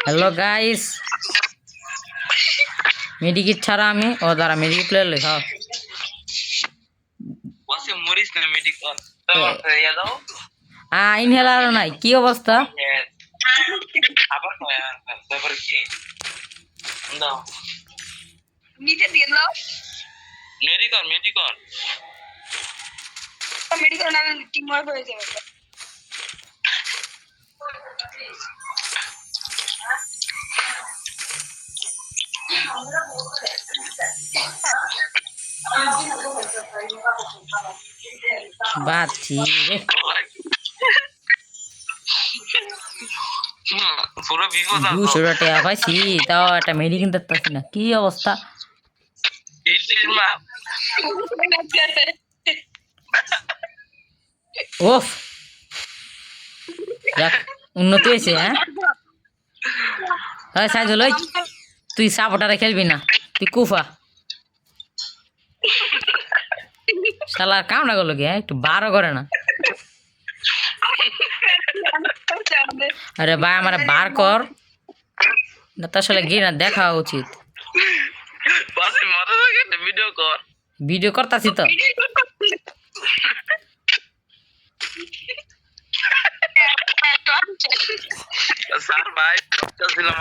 Hello guys, medikit ছাড়া আমি ও দ্বারা মেডিকিট প্লেয়ার লেখা ইনহেলার নাই। কি অবস্থা? বাচ্চি রে, পুরো বিপদ 200 টাকা পাইছি, তাও একটা মেডি কিনতে পারছি না। কি অবস্থা? ওফ, যাক উন্নতি হয়েছে। হ্যাঁ সাইজল, তুই সাপোর্টারে খেলবি না, তুই কুফা। শালা কাম না করলো কি? একটু বারো করে না? আরে ভাই আমার বার কর না, তার সাথে গিয়ে না দেখা উচিত। ভিডিও করতাছি তো। স্যার ভাই ছিলাম